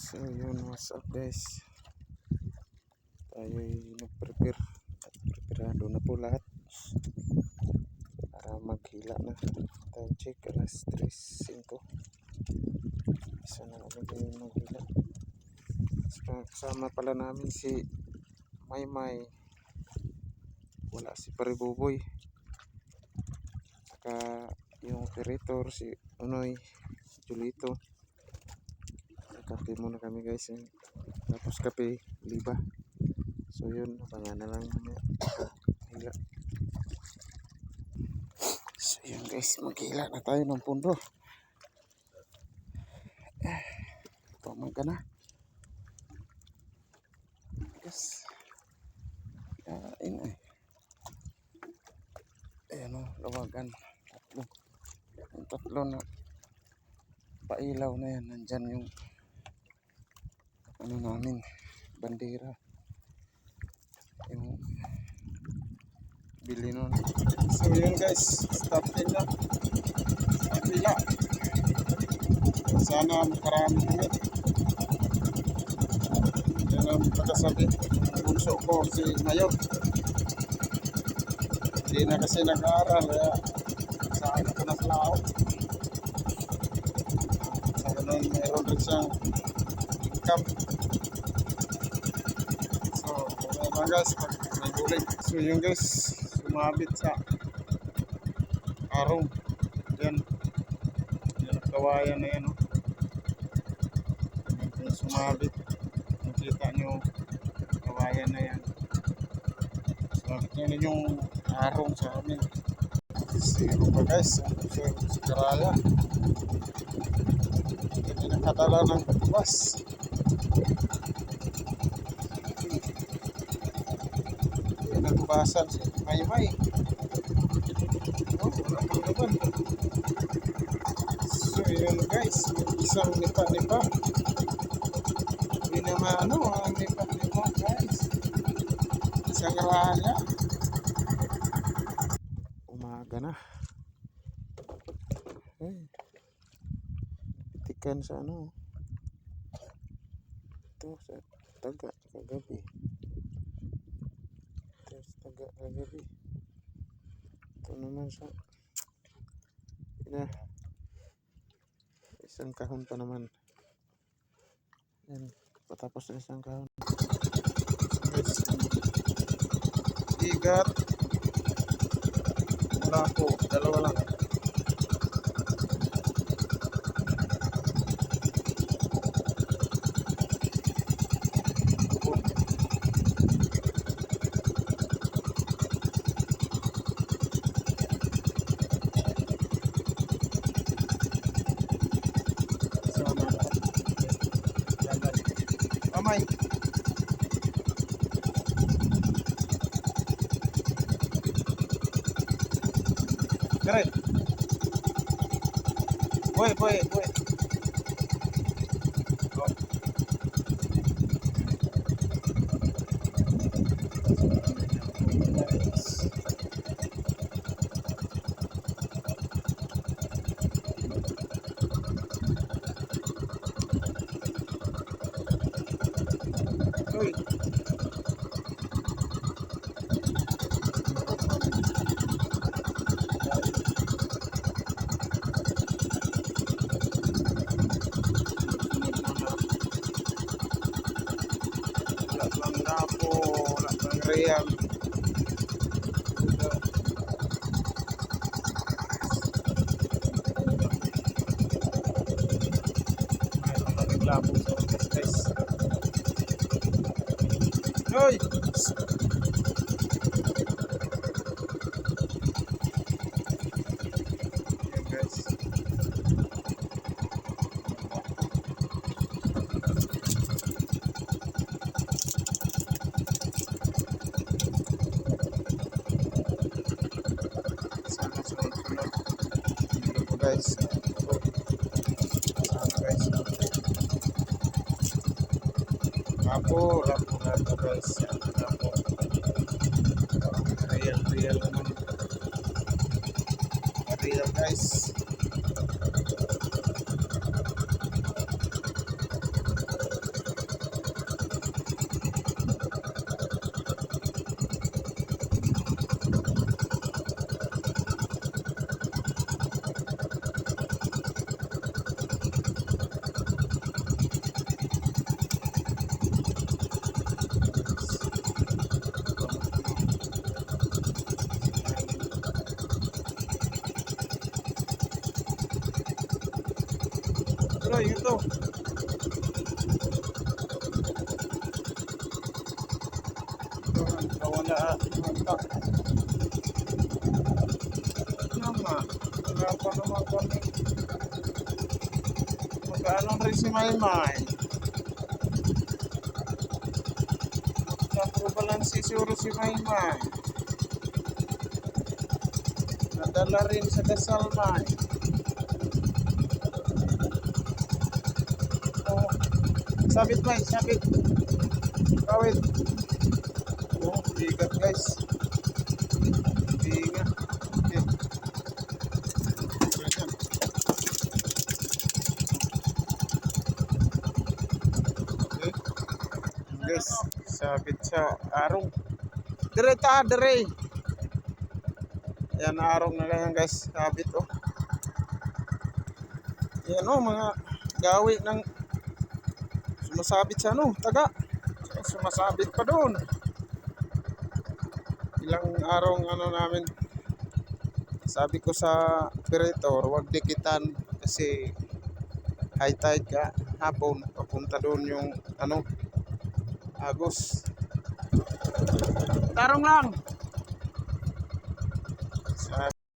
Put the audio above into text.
So yun, what's up guys, tayo'y nag-prepare at preparado na po lahat para maghila na. Time check alas 3:05. Isa na kami kayo maghila. So, kasama pala namin si Maymay, wala si Paribuboy, saka yung operator si Unoy, si Julito. Kape muna kami guys, tapos kape liba. So yun, abangan na lang hila. So yun guys, maghila na tayo ng pundo. Pamaga na yes. Kain ayan o, lawagan tatlo. Yung tatlo na pailaw na yan, nandyan yung ano namin, bandera, yung bili nun. So yun guys, starting na pila. Sana makarami kami. Yan ang pagkasabi ng bunso ko si Mayor, hindi na kasi nag-aaral, kaya saan ako na sa lao. Sa ganun mayroon rin siyang income. So mga guys, pag may gulig. So yun guys, sumabit sa arong yan, yan ang kawayan na yan, no? Yung sumabit, nakita nyo kawayan na yan, sumabit nyo yung arong sa amin. Sino ba guys, si Karaya hindi nakatala ng bus. Nagbasan si Maymay. Oh, wala pa naman. So yun guys, isang nipa-nipa. Hindi naman ang nipa-nipa guys. Isang raya. Umaga na. Pitikan sa ito sa taga kagabi. Kagabi ito naman sa isang kahon pa naman yan, patapos na isang kahon. Igat wala po, dalawa lang. Mamay. Keren. Boy. Uy. Wala pang real. Mayroon na naglabo sa guys. Hoy! Yan guys. Sana sunod-sunod. Dito po guys. Sana guys. Lapo guys. Lapo. Real naman. Real guys. dito. Wala ata. Nama, wala pa naman kami. Magkano rin si Maymay? Magkaprobalansi siguro si Maymay. Nadala rin sa Dasalmay. Oh, sabit May, sabit. Kawit. Oh, bigat guys. Bigat. Okay. Okay. Guys, sabit sa arong. Dire ta, dire. Yan, arong na lang guys. Sabit oh. Yan oh, mga gawi ng sumasabit sa ano, taga. Sumasabit pa doon. Ilang arong ano namin. Sabi ko sa operator, wag dikitan kasi high tide ka hapon. Papunta doon yung ano, agos. Tarong lang.